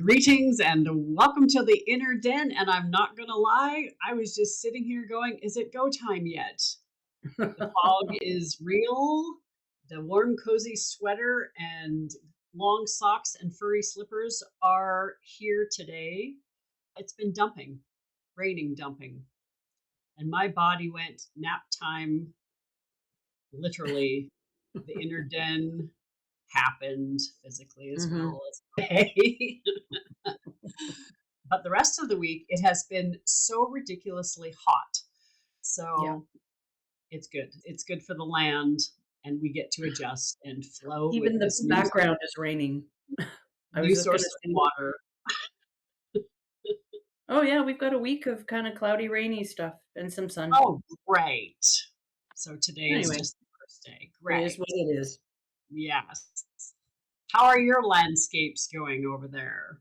Greetings and welcome to the Inner Den. And I'm not going to lie, I was just sitting here going, is it go time yet? The fog is real. The warm, cozy sweater and long socks and furry slippers are here today. It's been dumping, raining, dumping. And my body went nap time, literally. The Inner Den happened physically as Mhm. well as today. But the rest of the week, it has been so ridiculously hot. Yeah. So it's good. It's good for the land, and we get to adjust and flow with Even the this background is raining. I was new just gonna source of say, water. oh yeah, we've got a week of kind of cloudy, rainy stuff and some sun. Oh, great. So today is Anyway, just the first day. it is Great. what it is. Yes. How are your landscapes going over there?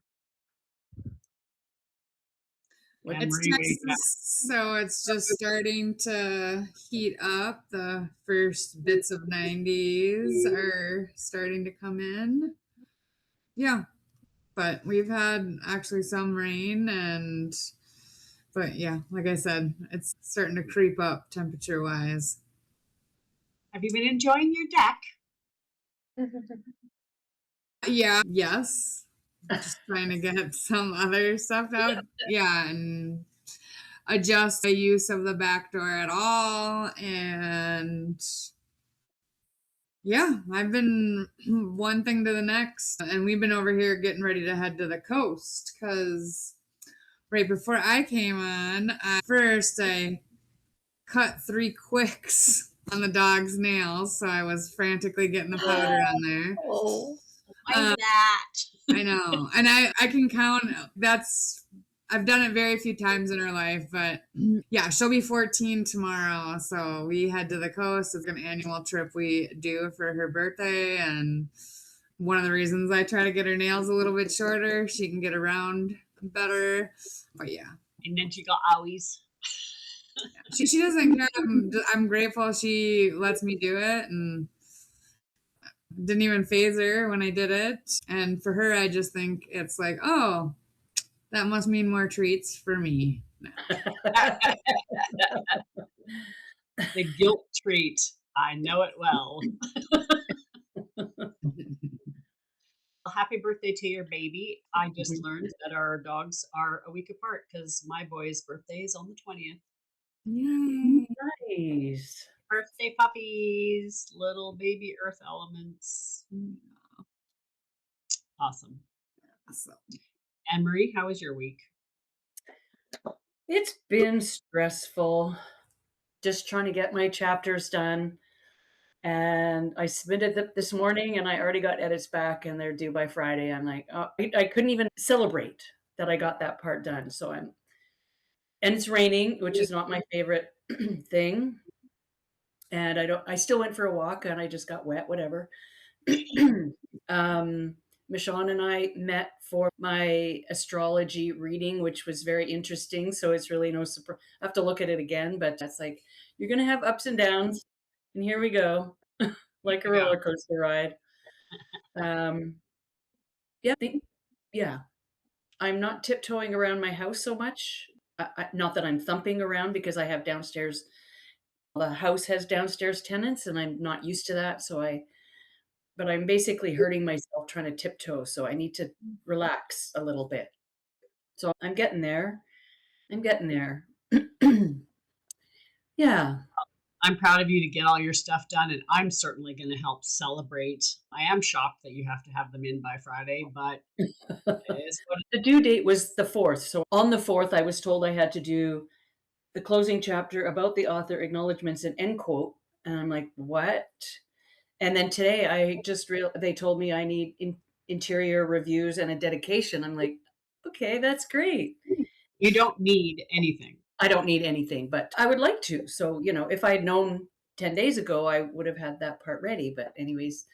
What Anne It's Marie, wait. Texas, so it's just starting to heat up. The first bits of 90s are starting to come in. Yeah, but we've had actually some rain but yeah, like I said, it's starting to creep up temperature wise. Have you been enjoying your deck? Yeah, yes. Just trying to get some other stuff out. Yeah, and adjust the use of the back door at all. And yeah, I've been one thing to the next. And we've been over here getting ready to head to the coast because right before I came on, I cut 3 quicks on the dog's nails. So I was frantically getting the powder on there. Oh, Like that. I know. And I can count I've done it very few times in her life, but yeah, she'll be 14 tomorrow. So we head to the coast. It's an annual trip we do for her birthday. And one of the reasons I try to get her nails a little bit shorter, she can get around better. But yeah, And then she got owies. she doesn't care. I'm grateful she lets me do it. And didn't even phase her when I did it. And for her, I just think it's like, oh, that must mean more treats for me. The guilt treat. I know it well. Well, happy birthday to your baby. I just learned that our dogs are a week apart because my boy's birthday is on the 20th. Yay. nice. Birthday puppies, little baby earth elements. Awesome. So, Anne Marie, how was your week? It's been stressful. Just trying to get my chapters done. And I submitted them this morning and I already got edits back and they're due by Friday. I'm like, oh, I couldn't even celebrate that I got that part done. And it's raining, which is not my favorite thing. And I still went for a walk and I just got wet, whatever. Michonne and I met for my astrology reading, which was very interesting. So it's really no surprise. I have to look at it again, but that's like, you're going to have ups and downs. And here we go, like a Yeah. roller coaster ride. Um, yeah, yeah. I'm not tiptoeing around my house so much. Not that I'm thumping around because I have downstairs. The house has downstairs tenants, and I'm not used to that. But I'm basically hurting myself trying to tiptoe. So I need to relax a little bit. So I'm getting there. I'm getting there. Yeah. I'm proud of you to get all your stuff done, and I'm certainly going to help celebrate. I am shocked that you have to have them in by Friday, but it is what The due date was the 4th. So on the 4th, I was told I had to do the closing chapter about the author, acknowledgments, and end quote. And I'm like, what? And then today they told me I need interior reviews and a dedication. I'm like, okay, that's great. you don't need anything. I don't need anything, but I would like to. So, if I had known 10 days ago, I would have had that part ready. But anyways,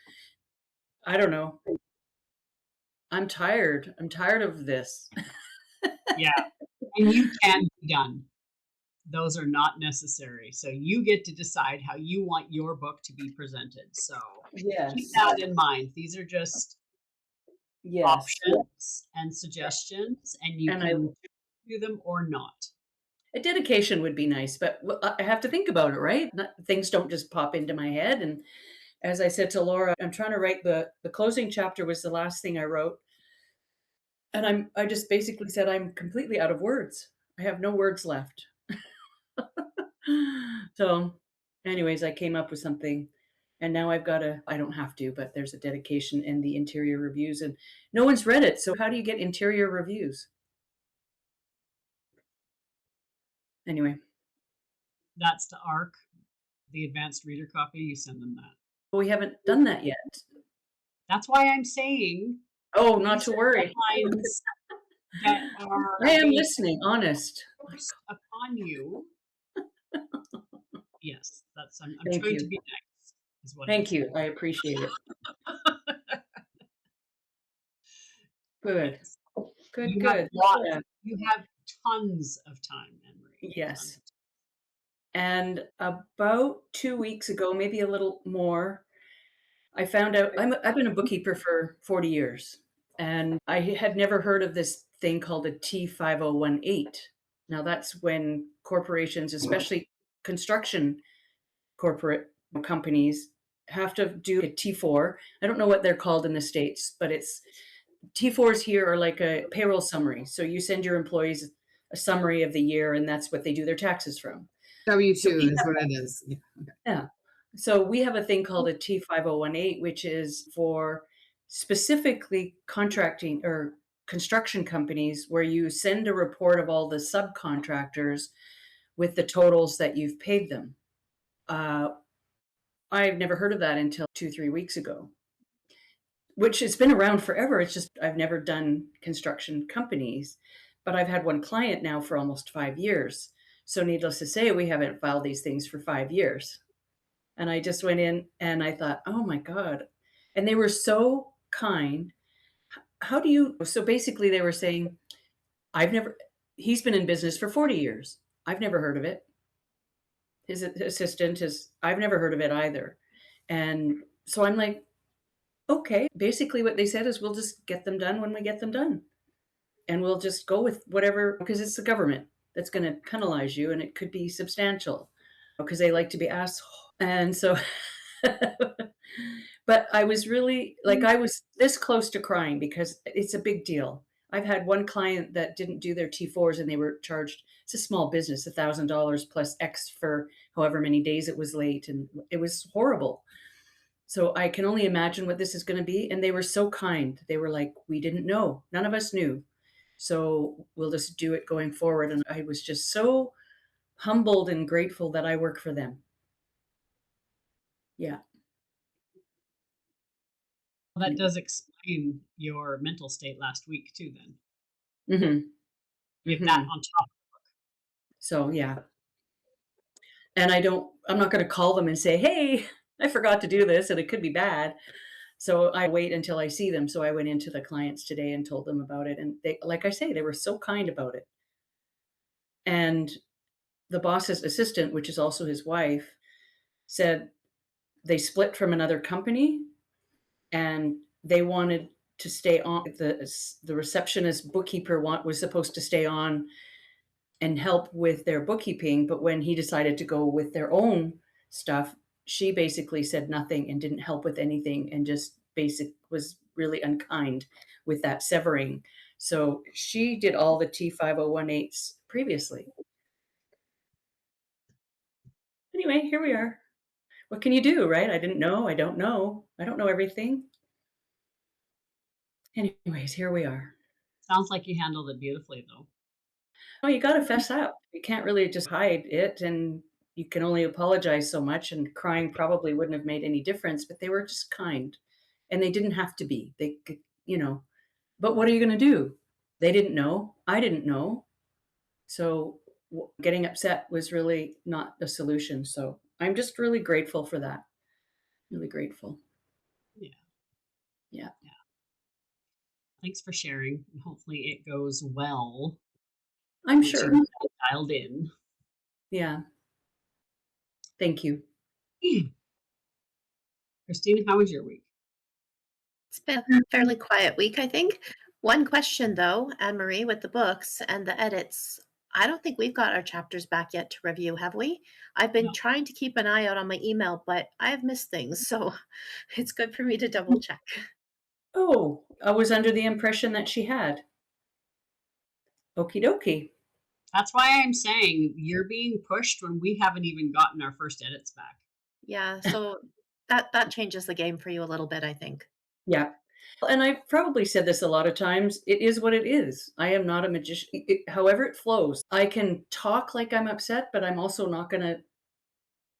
I don't know. I'm tired. I'm tired of this. Yeah. And you can be done. Those are not necessary. So you get to decide how you want your book to be presented. So keep Yes. that in mind. These are just Yes. options and suggestions, and you And can do them or not. a dedication would be nice, but I have to think about it, right? Things don't just pop into my head. And as I said to Laura, I'm trying to write the closing chapter was the last thing I wrote. And I just basically said I'm completely out of words. I have no words left. So, anyways, I came up with something, and now I don't have to, but there's a dedication in the interior reviews, and no one's read it. So, how do you get interior reviews? Anyway, That's to ARC, the advanced reader copy. You send them that. but we haven't done that yet. That's why I'm saying Oh, not these to are worry. deadlines that are I am being listening, honest. forced upon you. Yes, I'm Thank trying to you. be nice, is what I'm Thank saying. you. I appreciate it. Good. Yes. Good, You have good. lots, Yeah. you have tons of time, Anne-Marie. Yes. Tons. And about 2 weeks ago, maybe a little more, I found out I've been a bookkeeper for 40 years, and I had never heard of this thing called a T5018. Now that's when corporations, especially construction corporate companies, have to do a T4. I don't know what they're called in the States, but it's T4s here are like a payroll summary. So you send your employees a summary of the year, and that's what they do their taxes from. W So two we is what it is. Yeah. Okay. yeah. So we have a thing called a T5018, which is for specifically contracting or construction companies where you send a report of all the subcontractors with the totals that you've paid them. Uh, I've never heard of that until 2, 3 weeks ago, which has been around forever. It's just I've never done construction companies, but I've had one client now for almost 5 years. So needless to say, we haven't filed these things for 5 years. And I just went in and I thought, oh my God. And they were so kind. How do you? So basically, they were saying, I've never, he's been in business for 40 years. I've never heard of it. His assistant is, I've never heard of it either. And so I'm like, okay. Basically, what they said is we'll just get them done when we get them done. And we'll just go with whatever, because it's the government that's going to penalize you and it could be substantial because they like to be asked. And so but I was really like I was this close to crying because it's a big deal. I've had one client that didn't do their T4s and they were charged, it's a small business, $1,000 plus X for however many days it was late. And it was horrible. So I can only imagine what this is going to be. And they were so kind. They were like, we didn't know. None of us knew. So we'll just do it going forward. And I was just so humbled and grateful that I work for them. Yeah. Well, that does explain your mental state last week too, then. Mm-hmm. With that on top. So yeah. And I'm not going to call them and say, hey, I forgot to do this and it could be bad. So I wait until I see them. So I went into the clients today and told them about it. And they, like I say, they were so kind about it. And the boss's assistant, which is also his wife, said they split from another company and they wanted to stay on. The receptionist bookkeeper was supposed to stay on and help with their bookkeeping. But when he decided to go with their own stuff, she basically said nothing and didn't help with anything and just was really unkind with that severing. So she did all the T5018s previously. Anyway, here we are. What can you do, right? I didn't know. I don't know. I don't know everything. Anyways, here we are. Sounds like you handled it beautifully, though. Oh, you got to fess up. You can't really just hide it, and you can only apologize so much, and crying probably wouldn't have made any difference, but they were just kind, and they didn't have to be. They could, but what are you going to do? They didn't know. I didn't know. So getting upset was really not the solution. So I'm just really grateful for that. Really grateful. Yeah. Yeah. Thanks for sharing. Hopefully it goes well. I'm once sure. you get that dialed in. Yeah. Thank you. Christine, how was your week? It's been a fairly quiet week, I think. One question though, Anne Marie, with the books and the edits, I don't think we've got our chapters back yet to review, have we? I've been No. trying to keep an eye out on my email, but I have missed things, so it's good for me to double check. Oh, I was under the impression that she had. Okie dokie. That's why I'm saying you're being pushed when we haven't even gotten our first edits back. Yeah, so that changes the game for you a little bit, I think. Yeah. And I've probably said this a lot of times. It is what it is. I am not a magician. However it flows. I can talk like I'm upset, but I'm also not going to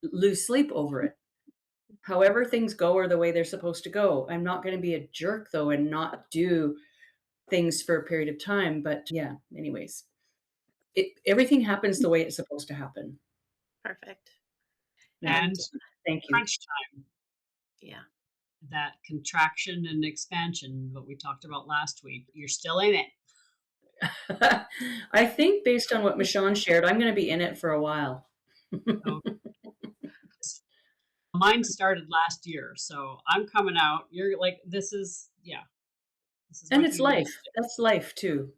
lose sleep over it. However things go are the way they're supposed to go. I'm not going to be a jerk, though, and not do things for a period of time. But yeah, anyways, everything happens the way it's supposed to happen. Perfect. Yeah. And Thank you. crunch time, Yeah. that contraction and expansion, what we talked about last week, you're still in it. I think based on what Michonne shared, I'm going to be in it for a while. So mine started last year, so I'm coming out. You're like, this is And what it's you need. life. That's life too.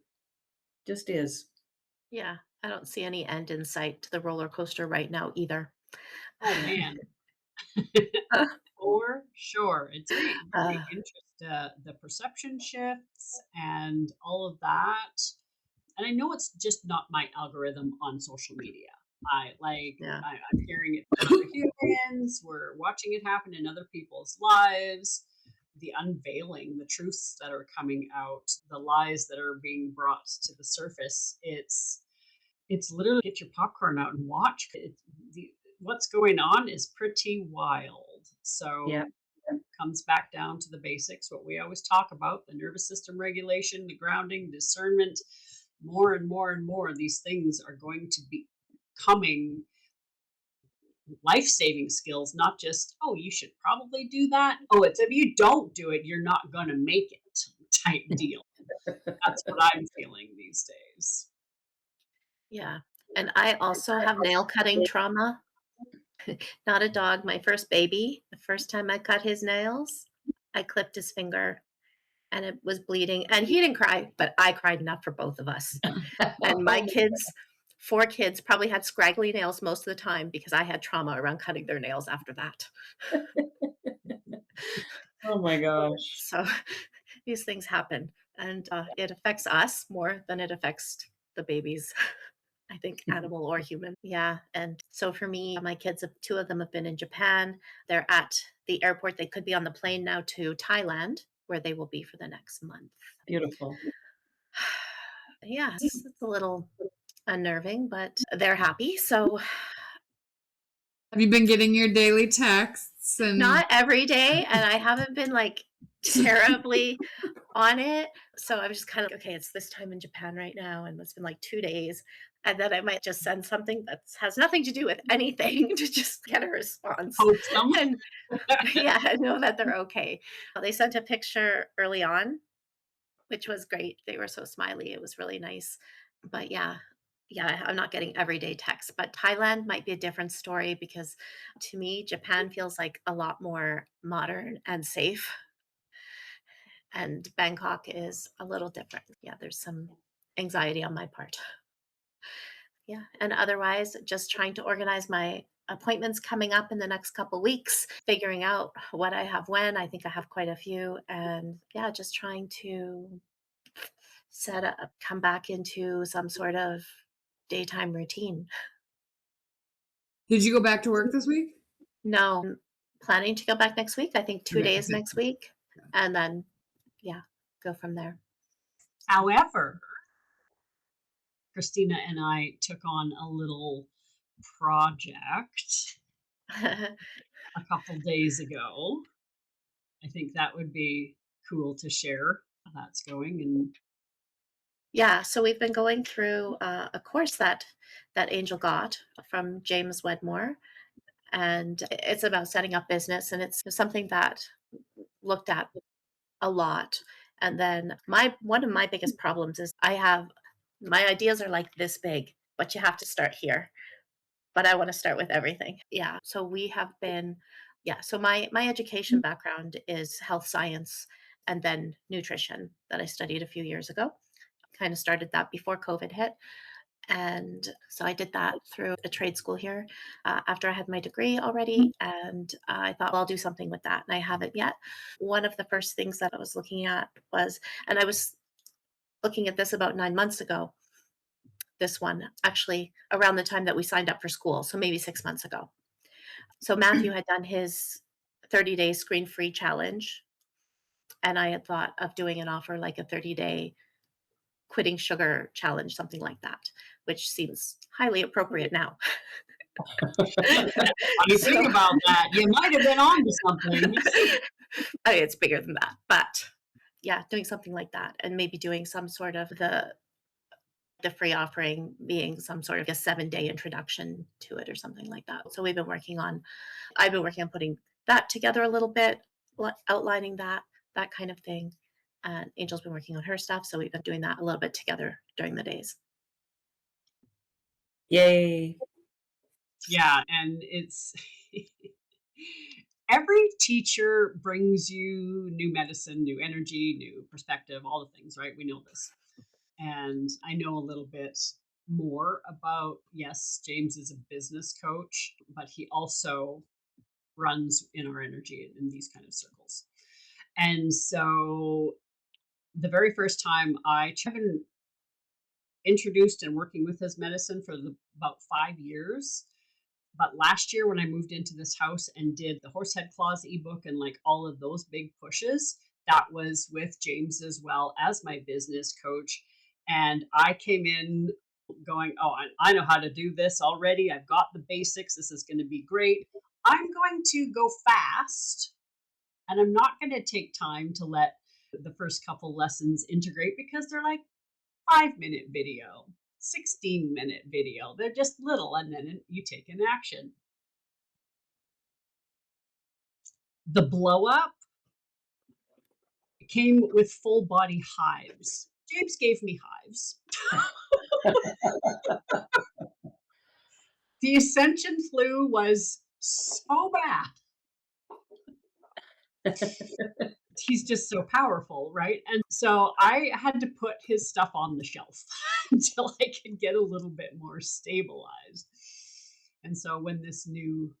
Just is. Yeah. I don't see any end in sight to the roller coaster right now either. Oh man, Uh, for sure. It's very, very uh, interesting. The perception shifts and all of that. And I know it's just not my algorithm on social media. yeah. I'm hearing it from other humans. We're watching it happen in other people's lives. The unveiling, the truths that are coming out, the lies that are being brought to the surface. It's literally get your popcorn out and watch. What's going on is pretty wild. So Yeah. comes back down to the basics, what we always talk about: the nervous system regulation, the grounding, discernment. More and more and more, these things are going to be coming life-saving skills, not just, oh, you should probably do that. Oh, it's if you don't do it, you're not going to make it type deal. That's what I'm feeling these days. Yeah. And I also have nail cutting trauma. Not a dog, my first baby. The first time I cut his nails, I clipped his finger and it was bleeding. And he didn't cry, but I cried enough for both of us. And my kids, 4 kids, probably had scraggly nails most of the time because I had trauma around cutting their nails after that. Oh my gosh. So these things happen. And it affects us more than it affects the babies. I think animal or human. Yeah. And so for me, my kids, 2 of them have been in Japan. They're at the airport. They could be on the plane now to Thailand, where they will be for the next month. Beautiful. Yeah, it's a little unnerving, but they're happy. So Have you been getting your daily texts and not every day. And I haven't been like terribly on it. So I was just kind of, okay, it's this time in Japan right now. And it's been like 2 days. And then I might just send something that has nothing to do with anything to just get a response. Post them. And yeah, I know that they're okay. They sent a picture early on, which was great. They were so smiley. It was really nice. But yeah, I'm not getting everyday texts. But Thailand might be a different story because to me, Japan feels like a lot more modern and safe. And Bangkok is a little different. Yeah, there's some anxiety on my part. Yeah, and otherwise, just trying to organize my appointments coming up in the next couple weeks, figuring out what I have when. I think I have quite a few. And yeah, just trying to set up, come back into some sort of daytime routine. did you go back to work this week? No, I'm planning to go back next week. I think 2 days Okay. next week. And then, yeah, go from there. However, Christina and I took on a little project a couple days ago. I think that would be cool to share how that's going. And Yeah, so we've been going through a course that Angel got from James Wedmore, and it's about setting up business, and it's something that looked at a lot. And then one of my biggest problems is my ideas are like this big, but you have to start here. But I want to start with everything. Yeah. So we have been, yeah. So my education background is health science, and then nutrition that I studied a few years ago. Kind of started that before COVID hit. And so I did that through a trade school here after I had my degree already. And I thought, well, I'll do something with that. And I haven't yet. One of the first things that I was looking at was, and I was looking at this about 9 months ago, this one actually around the time that we signed up for school. So maybe 6 months ago. So Matthew had done his 30-day screen free challenge. And I had thought of doing an offer like a 30-day quitting sugar challenge, something like that, which seems highly appropriate now. When you think So, about that, you might have been on to something. I mean, it's bigger than that, but yeah, doing something like that, and maybe doing some sort of the free offering being some sort of a 7-day introduction to it or something like that. So I've been working on putting that together a little bit, outlining that kind of thing. And Angel's been working on her stuff, so we've been doing that a little bit together during the days. Yay. Yeah, and it's every teacher brings you new medicine, new energy, new perspective, all the things, right? We know this. And I know a little bit more about, yes, James is a business coach, but he also runs in our energy in these kind of circles. And so the very first time I've been introduced and working with his medicine for about 5 years. But last year, when I moved into this house and did the Horsehead Claws ebook and like all of those big pushes, that was with James as well as my business coach. And I came in going, oh, I know how to do this already. I've got the basics. This is going to be great. I'm going to go fast and I'm not going to take time to let the first couple lessons integrate because they're like 5-minute video, 16-minute video. They're just little, and then you take an action. The blow up came with full body hives. James gave me hives. The ascension flu was so bad. He's just so powerful, right? And so I had to put his stuff on the shelf until I could get a little bit more stabilized. And so when this new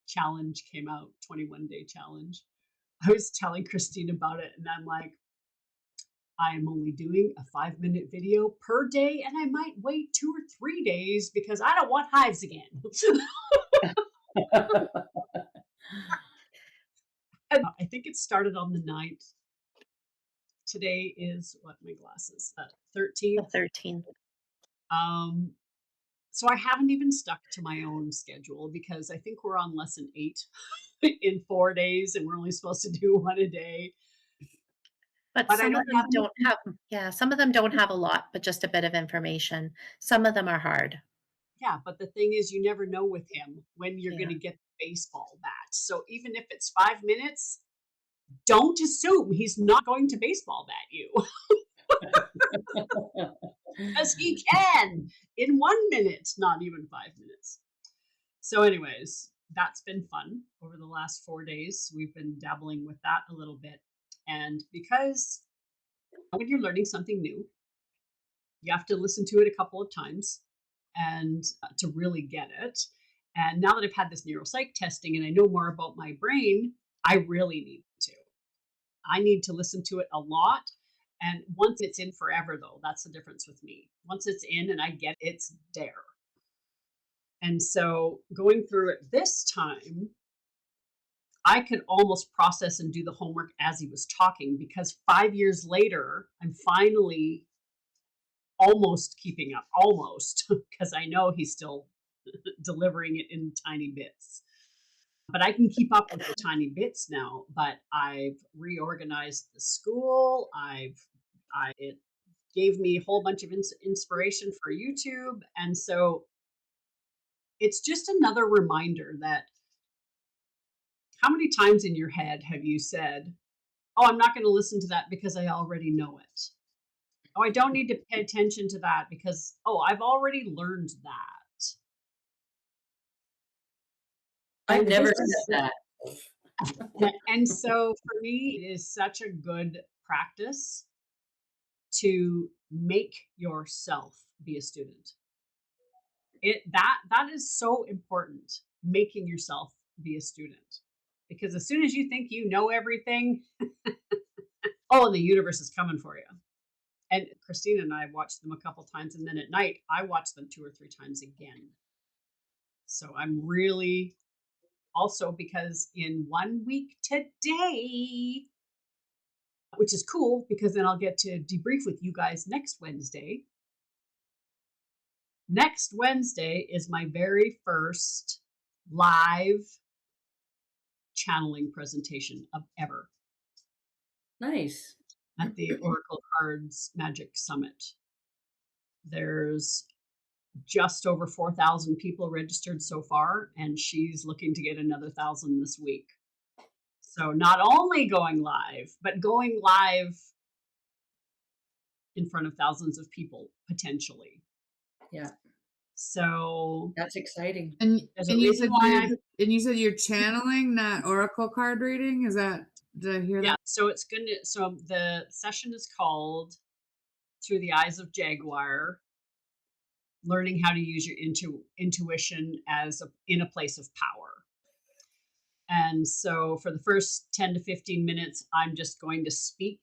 challenge came out, 21-day challenge, I was telling Christine about it, and I'm like, I am only doing a 5-minute video per day, and I might wait 2 or 3 days because I don't want hives again. And I think it started on the 9th. Today is what, my glasses, 13th. 13. So I haven't even stuck to my own schedule because I think we're on lesson 8 in 4 days, and we're only supposed to do one a day. But But I some of don't them have any. don't have, yeah, some of them don't have a lot, but just a bit of information. Some of them are hard. Yeah, but the thing is, you never know with him when you're going Yeah. to get the baseball bat. So even if it's 5 minutes, don't assume he's not going to baseball bat you because he can in 1 minute, not even 5 minutes. So, anyways, that's been fun over the last 4 days. We've been dabbling with that a little bit. And because when you're learning something new, you have to listen to it a couple of times and to really get it. And now that I've had this neuropsych testing and I know more about my brain, I really need to. I need to listen to it a lot. And once it's in forever, though, that's the difference with me. Once it's in and I get it, it's there. And so going through it this time, I could almost process and do the homework as he was talking because 5 years later, I'm finally almost keeping up, almost, because I know he's still delivering it in tiny bits. But I can keep up with the tiny bits now. But I've reorganized the school. It gave me a whole bunch of inspiration for YouTube, and so it's just another reminder that how many times in your head have you said, "Oh, I'm not going to listen to that because I already know it." Oh, I don't need to pay attention to that because, oh, I've already learned that. I've And never this said is that. And so for me, it is such a good practice to make yourself be a student. That is so important, making yourself be a student. Because as soon as you think you know everything, oh, the universe is coming for you. And Christina and I watched them a couple times, and then at night I watched them 2 or 3 times again. So I'm really also because in 1 week today, which is cool because then I'll get to debrief with you guys next Wednesday. Next Wednesday is my very first live channeling presentation of ever Nice. at the Oracle Cards Magic Summit. There's just over 4,000 people registered so far, and she's looking to get another 1,000 this week. So not only going live, but going live in front of thousands of people potentially. Yeah, So that's exciting. And there's a and you reason said why you're I'm and you said you're channeling, not oracle card reading. Is that, did I hear yeah. that? So the session is called Through the Eyes of Jaguar, learning how to use your intuition in a place of power. And so for the first 10 to 15 minutes, I'm just going to speak.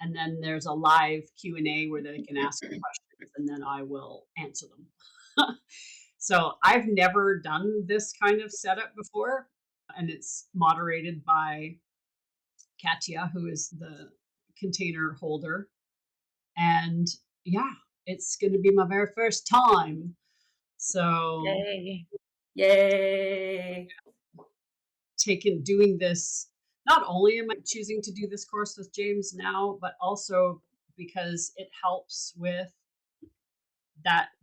And then there's a live Q&A where they can ask questions and then I will answer them. So I've never done this kind of setup before. And it's moderated by Katya, who is the container holder. And yeah, it's going to be my very first time. So Yay. Yay. doing this, not only am I choosing to do this course with James now, but also because it helps with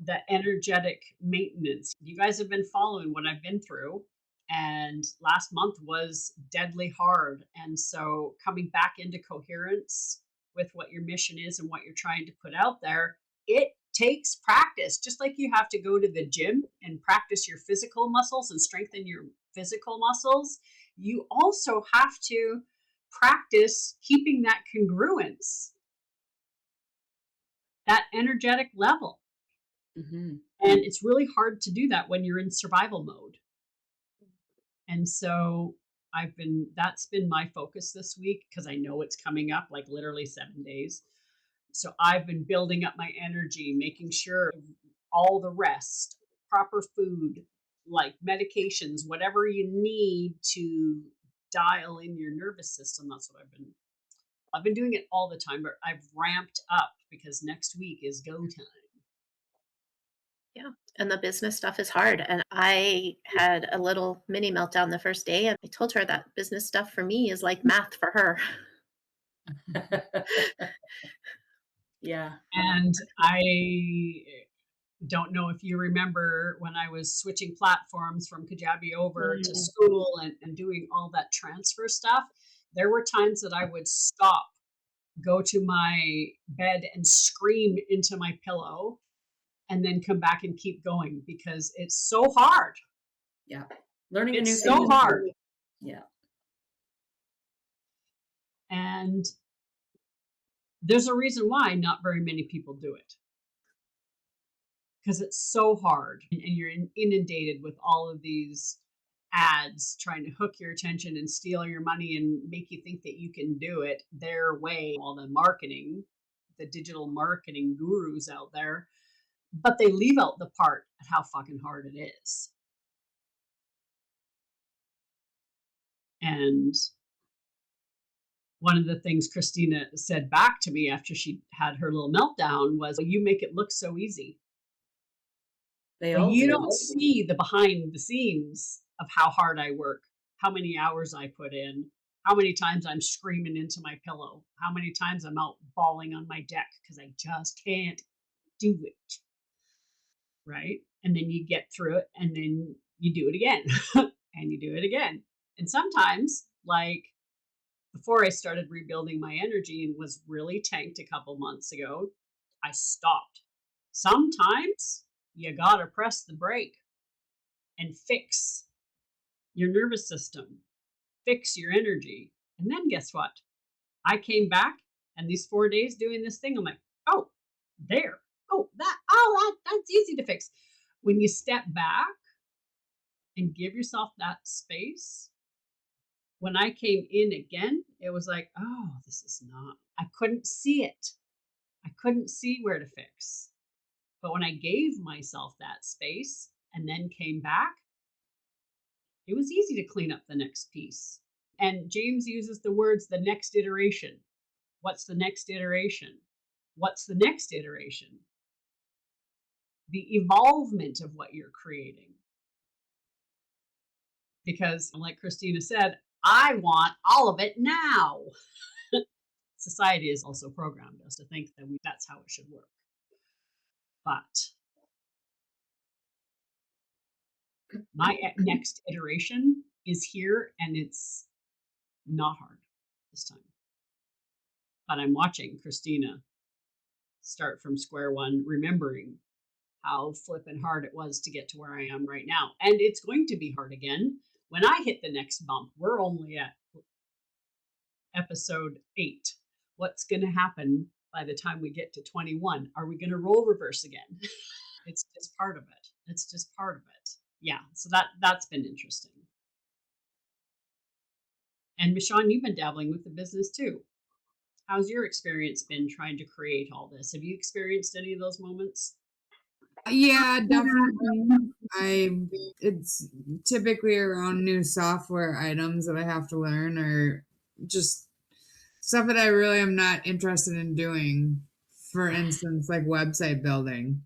the energetic maintenance. You guys have been following what I've been through, and last month was deadly hard. And so coming back into coherence with what your mission is and what you're trying to put out there, it takes practice. Just like you have to go to the gym and practice your physical muscles and strengthen your physical muscles, you also have to practice keeping that congruence, that energetic level. Hmm. And it's really hard to do that when you're in survival mode. And so that's been my focus this week because I know it's coming up like literally 7 days. So I've been building up my energy, making sure all the rest, proper food, like medications, whatever you need to dial in your nervous system. That's what I've been doing it all the time, but I've ramped up because next week is go time. Yeah. And the business stuff is hard. And I had a little mini meltdown the first day. And I told her that business stuff for me is like math for her. Yeah. And I don't know if you remember when I was switching platforms from Kajabi over to Mm. school and doing all that transfer stuff. There were times that I would stop, go to my bed and scream into my pillow, and then come back and keep going because it's so hard. Yeah. Learning a new It's thing so is hard. Yeah. And there's a reason why not very many people do it because it's so hard and you're inundated with all of these ads trying to hook your attention and steal your money and make you think that you can do it their way. All the marketing, the digital marketing gurus out there, but they leave out the part of how fucking hard it is. And one of the things Christina said back to me after she had her little meltdown was, well, you make it look so easy. They But all you do. don't see the behind the scenes of how hard I work, how many hours I put in, how many times I'm screaming into my pillow, how many times I'm out bawling on my deck because I just can't do it. Right. And then you get through it and then you do it again and you do it again. And sometimes, like before I started rebuilding my energy and was really tanked a couple months ago, I stopped. Sometimes you gotta press the brake and fix your nervous system. fix your energy. And then guess what? I came back and these 4 days doing this thing, I'm like, oh, there. That's easy to fix. When you step back and give yourself that space, when I came in again, it was like, oh, this is not, I couldn't see it. I couldn't see where to fix. But when I gave myself that space and then came back, it was easy to clean up the next piece. And James uses the words the next iteration. What's the next iteration? What's the next iteration? The evolvement of what you're creating. Because, like Christina said, I want all of it now. Society has also programmed us to think that that's how it should work. But my next iteration is here, and it's not hard this time. But I'm watching Christina start from square one, remembering how flippin' hard it was to get to where I am right now. And it's going to be hard again when I hit the next bump. We're only at episode 8. What's going to happen by the time we get to 21? Are we going to role reverse again? It's just part of it. It's just part of it. Yeah. So that's been interesting. And Michonne, you've been dabbling with the business too. How's your experience been trying to create all this? Have you experienced any of those moments? Yeah, definitely. It's typically around new software items that I have to learn, or just stuff that I really am not interested in doing. For instance, like website building.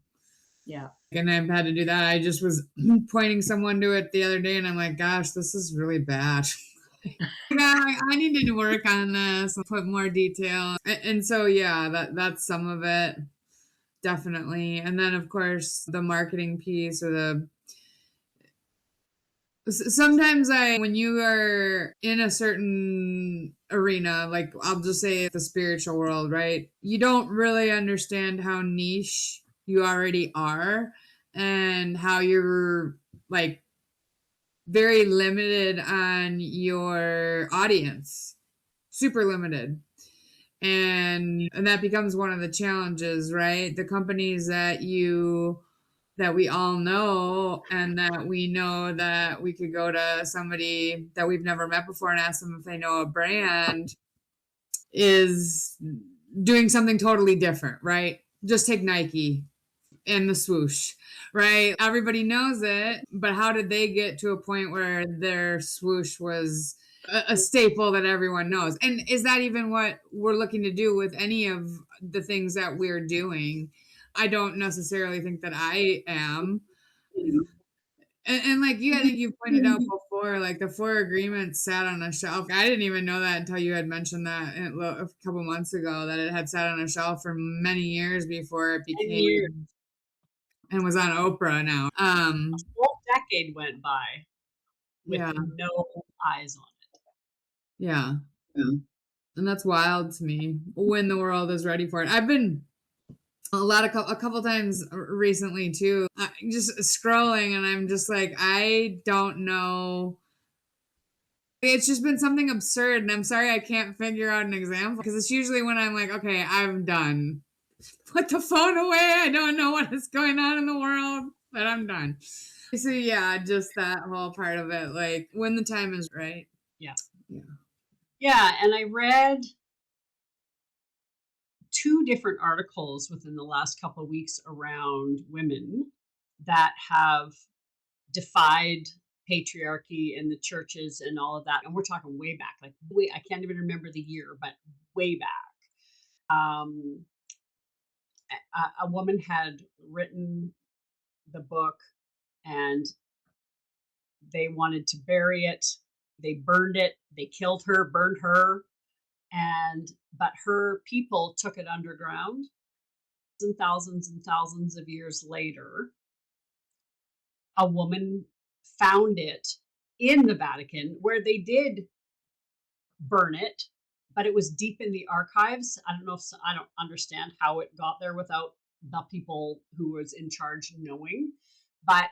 Yeah. And I've had to do that. I just was pointing someone to it the other day, and I'm like, gosh, this is really bad. I need to work on this and put more detail. And so, yeah, that's some of it. Definitely. And then, of course, the marketing piece, or sometimes when you are in a certain arena, like I'll just say the spiritual world, right? You don't really understand how niche you already are, and how you're like very limited on your audience, super limited. And that becomes one of the challenges, right? The companies that we all know, and that we know that we could go to somebody that we've never met before and ask them if they know a brand, is doing something totally different, right? Just take Nike and the swoosh, right? Everybody knows it, but how did they get to a point where their swoosh was a staple that everyone knows? And is that even what we're looking to do with any of the things that we're doing? I don't necessarily think that I am. And like I think you pointed out before, like the 4 agreements sat on a shelf. I didn't even know that until you had mentioned that a couple months ago, that it had sat on a shelf for many years before it became and was on Oprah now. A whole decade went by with Yeah. no eyes on it. Yeah. And that's wild to me, when the world is ready for it. I've been a couple times recently too, just scrolling, and I'm just like, I don't know. It's just been something absurd, and I'm sorry I can't figure out an example, because it's usually when I'm like, okay, I'm done. Put the phone away. I don't know what is going on in the world, but I'm done. So yeah, just that whole part of it, like when the time is right. Yeah, and I read 2 different articles within the last couple of weeks around women that have defied patriarchy in the churches and all of that. And we're talking way back, like I can't even remember the year, but way back. A woman had written the book, and they wanted to bury it. They burned it. They killed her, burned her, but her people took it underground. And thousands of years later, a woman found it in the Vatican, where they did burn it, but it was deep in the archives. I don't understand how it got there without the people who was in charge knowing, but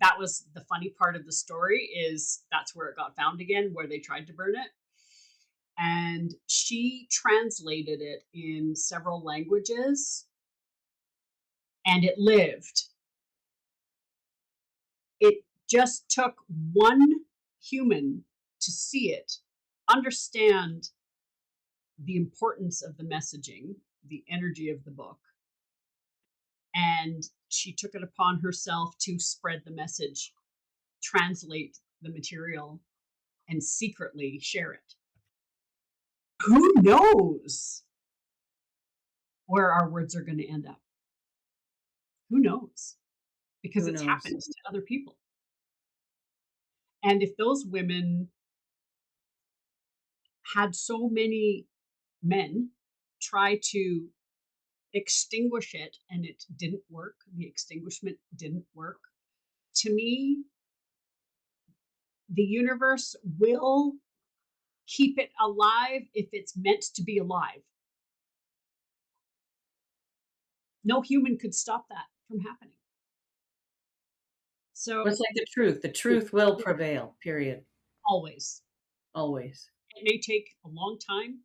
that was the funny part of the story, is that's where it got found again, where they tried to burn it. And she translated it in several languages, and it lived. It just took one human to see it, understand the importance of the messaging, the energy of the book, and she took it upon herself to spread the message, translate the material, and secretly share it. Who knows where our words are going to end up? Who knows? Because Who it's knows? happened to other people. And if those women had so many men try to extinguish it and it didn't work, the extinguishment didn't work, to me, the universe will keep it alive if it's meant to be alive. No human could stop that from happening. So It's like the truth. The truth will prevail, period. always. Always. It may take a long time,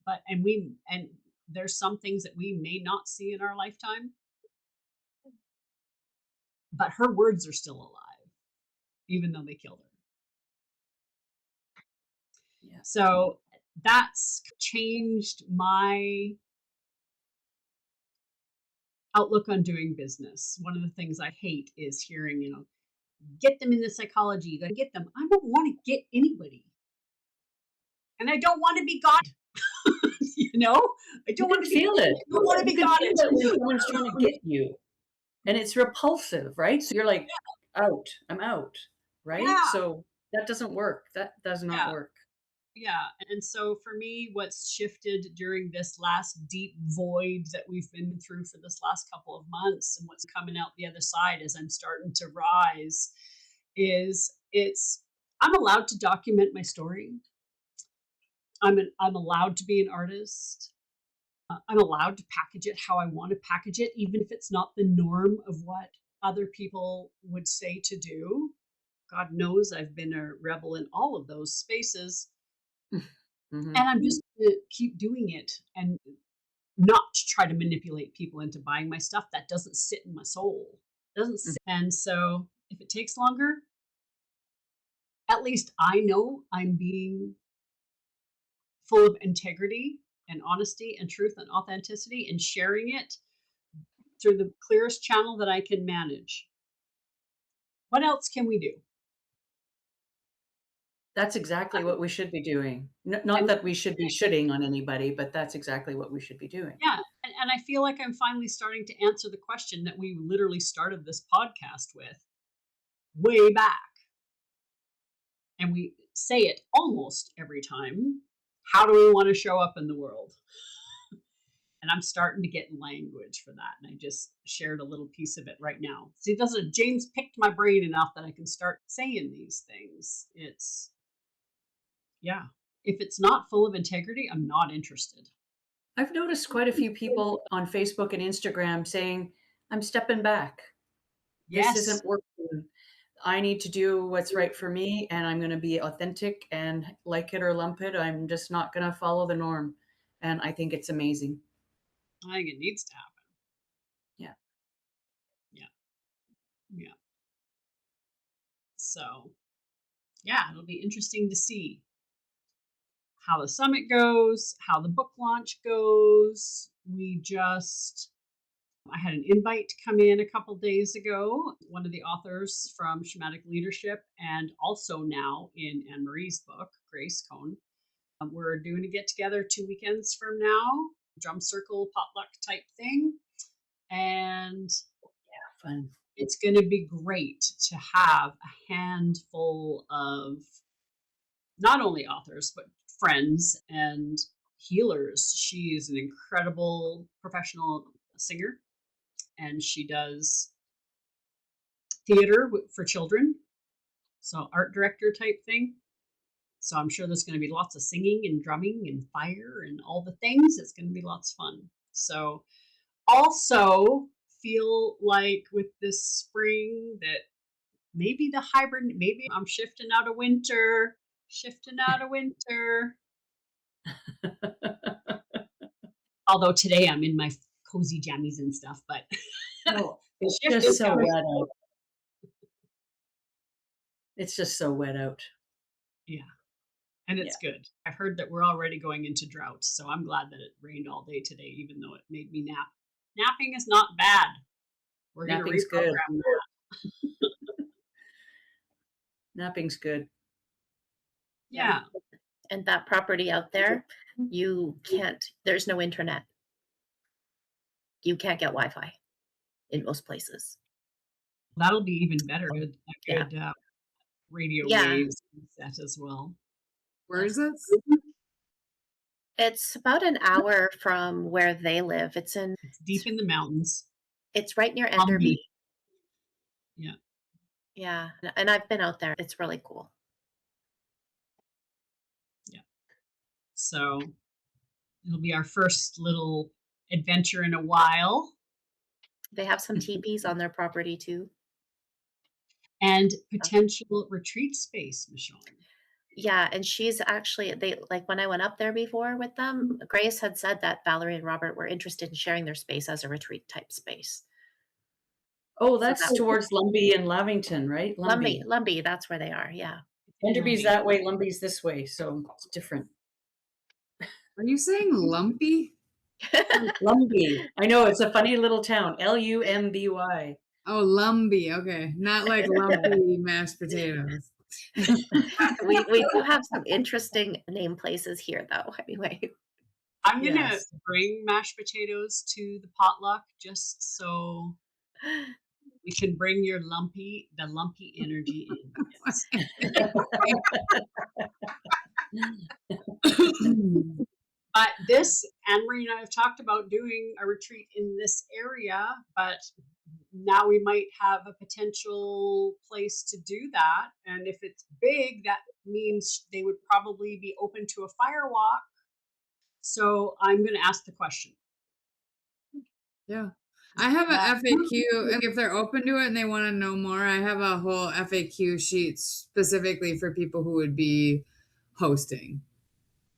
but and there's some things that we may not see in our lifetime, but her words are still alive, even though they killed her. Yeah. So that's changed my outlook on doing business. One of the things I hate is hearing, get them in the psychology, you got to get them. I don't want to get anybody. And I don't want to be God. I don't You want can to be feel it. I don't want to be You can God. feel it when someone's trying to get you, and it's repulsive, right? So you're like, out. I'm out, right? Yeah, So that doesn't work. That does not yeah. work. Yeah. And so for me, what's shifted during this last deep void that we've been through for this last couple of months, and what's coming out the other side as I'm starting to rise, is I'm allowed to document my story. I'm allowed to be an artist. I'm allowed to package it how I want to package it, even if it's not the norm of what other people would say to do. God knows I've been a rebel in all of those spaces. Mhm. And I'm just going to keep doing it and not try to manipulate people into buying my stuff. That doesn't sit in my soul. Doesn't Mm. sit. And so if it takes longer, at least I know I'm being full of integrity and honesty and truth and authenticity and sharing it through the clearest channel that I can manage. What else can we do? That's exactly what we should be doing. Not And that we should be shitting on anybody, but that's exactly what we should be doing. yeah, and I feel like I'm finally starting to answer the question that we literally started this podcast with way back. And we say it almost every time. How do we want to show up in the world? And I'm starting to get language for that. And I just shared a little piece of it right now. See, James picked my brain enough that I can start saying these things. Yeah. If it's not full of integrity, I'm not interested. I've noticed quite a few people on Facebook and Instagram saying, I'm stepping back. This Yes. isn't working. I need to do what's right for me, and I'm going to be authentic, and like it or lump it, I'm just not going to follow the norm. And I think it's amazing. I think it needs to happen. Yeah. Yeah. Yeah. So, yeah, it'll be interesting to see how the summit goes, how the book launch goes. I had an invite come in a couple days ago. One of the authors from Shamanic Leadership, and also now in Anne Marie's book, Grace Cohn. We're doing a get together 2 weekends from now, drum circle potluck type thing. And Fun. it's going to be great to have a handful of not only authors, but friends and healers. She is an incredible professional singer, and she does theater for children, so art director type thing. So I'm sure there's going to be lots of singing and drumming and fire and all the things. It's going to be lots of fun. So also feel like with this spring that maybe the hibern. Maybe I'm shifting out of winter. Shifting out of winter. Although today I'm in my cozy jammies and stuff, but No, it's shift just is so coming. wet out. It's just so wet out. Yeah, and it's good. I've heard that we're already going into drought, so I'm glad that it rained all day today, even though it made me nap. Napping is not bad. We're going to Napping's good. reprogram that. Napping's good. Yeah. And that property out there, you can't, there's no internet. You can't get Wi-Fi in most places. That'll be even better. A Yeah. good radio Yeah. waves set as well. Where is this? It's about an hour from where they live. It's deep in the mountains. It's right near Lumbee. Enderby. Yeah. Yeah. And I've been out there. It's really cool. Yeah. So it'll be our first little adventure in a while. They have some teepees on their property too. And potential retreat space, Michonne. Yeah, and she's actually they like when I went up there before with them, Grace had said that Valerie and Robert were interested in sharing their space as a retreat type space. Oh, that's that- towards Lumbee and Lavington, right? Lumbee, that's where they are. Yeah. Enderby's that way, Lumbee's this way, so it's different. Are you saying lumpy? Lumbee. I know, it's a funny little town. Lumby. Oh, lumpy. Okay, not like lumpy mashed potatoes. We do have some interesting name places here though. Anyway. I'm gonna Yes. bring mashed potatoes to the potluck just so we can bring the lumpy energy in. But this, Anne-Marie and I have talked about doing a retreat in this area, but now we might have a potential place to do that. And if it's big, that means they would probably be open to a fire walk. So I'm going to ask the question. Yeah. I have an FAQ, and if they're open to it and they want to know more, I have a whole FAQ sheet specifically for people who would be hosting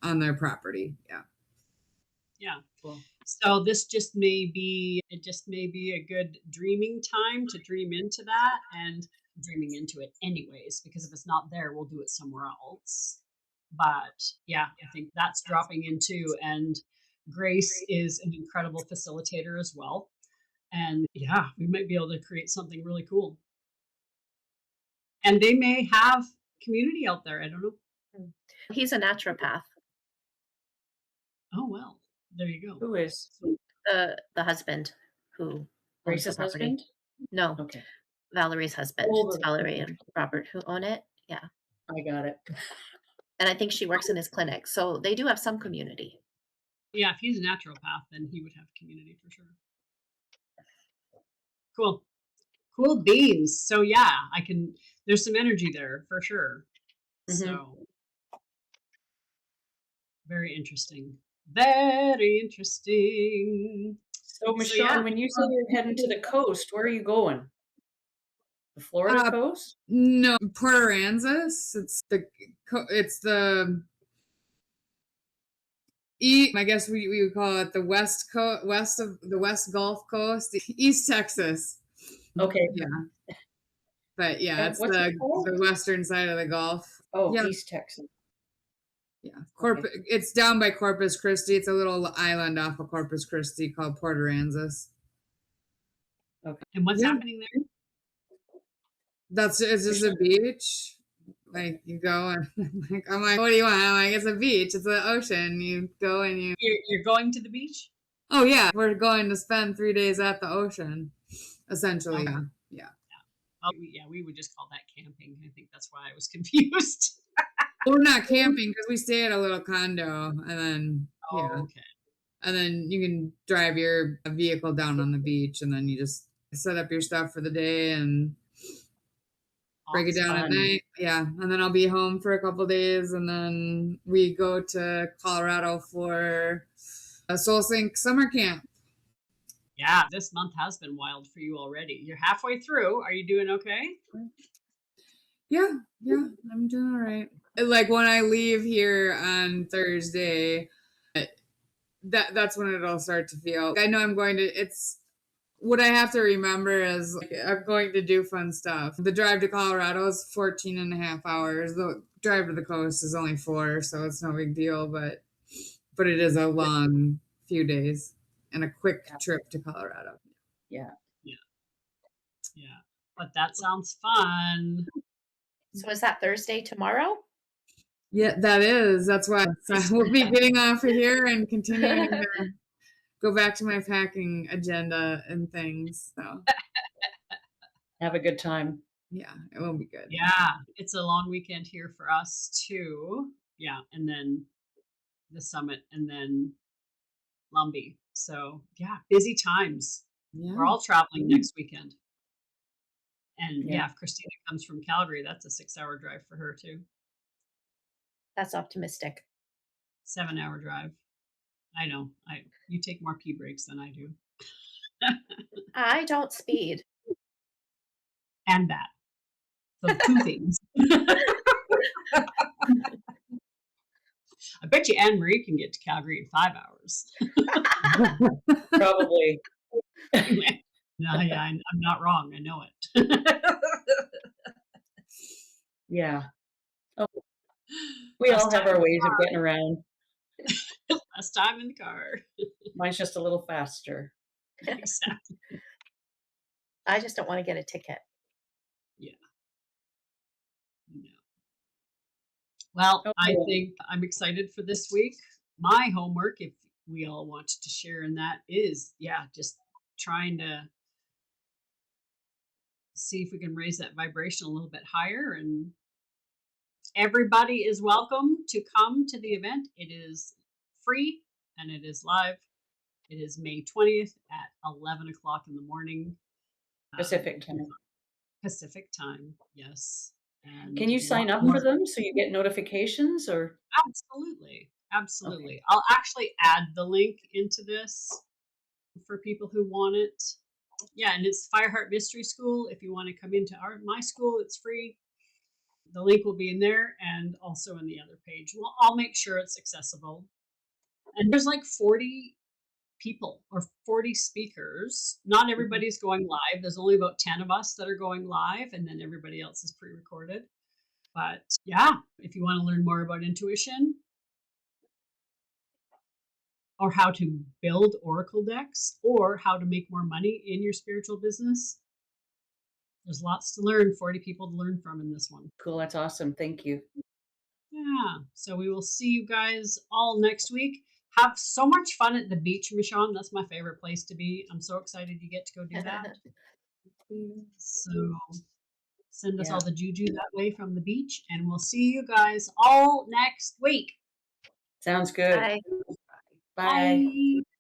on their property. Yeah. Yeah. Cool. So this just may be a good dreaming time to dream into that and dreaming into it anyways, because if it's not there, we'll do it somewhere else. But yeah, I think that's dropping into, and Grace is an incredible facilitator as well. And yeah, we might be able to create something really cool. And they may have community out there. I don't know. He's a naturopath. Oh, well, there you go. Who is? The husband who owns the Grace's property. husband? No, Okay, Valerie's husband. Oh, It's Valerie and Robert who own it. Yeah. I got it. And I think she works in his clinic. So they do have some community. Yeah, if he's a naturopath, then he would have community for sure. Cool beans. So yeah, there's some energy there for sure. Mhm. So very interesting. Very interesting. So, Michonne, yeah. when you say you're heading to the coast, where are you going? The Florida coast? No, Port Aransas. It's the I guess we would call it the west of the West Gulf Coast, East Texas. Okay. Yeah. But yeah, it's what's it called? the western side of the Gulf. Oh, Yeah. East Texas. Yeah. Okay. It's down by Corpus Christi. It's a little island off of Corpus Christi called Port Aransas. And what's Yeah. happening there? It's just a beach. Like you go and I'm like, what do you want? I'm like, it's a beach. It's the ocean. You go and You're going to the beach? Oh yeah, we're going to spend 3 days at the ocean, essentially. Okay. Yeah. Oh yeah, we would just call that camping. I think that's why I was confused. We're not camping because we stay at a little condo, and then Okay. and then you can drive your vehicle down on the beach, and then you just set up your stuff for the day and break it down at Awesome. night. Yeah, and then I'll be home for a couple days, and then we go to Colorado for a Soul Sync summer camp. Yeah, this month has been wild for you already. You're halfway through. Are you doing okay? Yeah, yeah, I'm doing all right. Like when I leave here on Thursday, that's when it'll start to feel. I know I'm going to. It's what I have to remember is like, I'm going to do fun stuff. The drive to Colorado is 14 and a half hours. The drive to the coast is only 4, so it's no big deal. But it is a long few days and a quick Yeah. trip to Colorado. Yeah. Yeah. Yeah. But that sounds fun. So is that Thursday tomorrow? Yeah, that is. That's why we'll be getting off of here and continuing to go back to my packing agenda and things. So Have a good time. yeah, it will be good. Yeah. It's a long weekend here for us too. Yeah. And then the summit and then Lumbee. So yeah, busy times. Yeah. We're all traveling next weekend. And Yeah. yeah, if Christina comes from Calgary, that's a 6-hour drive for her too. That's optimistic. 7-hour drive. I know. You take more pee breaks than I do. I don't speed. And that. So 2 things. I bet you Anne Marie can get to Calgary in 5 hours. Probably. No, yeah, I'm not wrong. I know it. Yeah. Oh, we all have our ways of getting around. Less time in the car. Mine's just a little faster. Exactly. I just don't want to get a ticket. Yeah. No. Well, I Okay. think I'm excited for this week. My homework, if we all wanted to share in that, is just trying to see if we can raise that vibration a little bit higher. And everybody is welcome to come to the event. It is free and it is live. It is May 20th at 11 o'clock in the morning. Pacific time. Pacific time, yes. And Can you sign up for them so you get notifications or? Absolutely. Absolutely. I'll actually add the link into this for people who want it. Yeah, and it's Fireheart Mystery School. If you want to come into my school, it's free. The link will be in there and also in the other page. Well, I'll make sure it's accessible. And there's like 40 people or 40 speakers. Not everybody's going live. There's only about 10 of us that are going live, and then everybody else is pre-recorded. But yeah, if you want to learn more about intuition or how to build oracle decks or how to make more money in your spiritual business, there's lots to learn, 40 people to learn from in this one. Cool, that's awesome. Thank you. Yeah, so we will see you guys all next week. Have so much fun at the beach, Michonne. That's my favorite place to be. I'm so excited you get to go do that. So send us all the juju that way from the beach, and we'll see you guys all next week. Sounds good. Bye. Bye. Bye.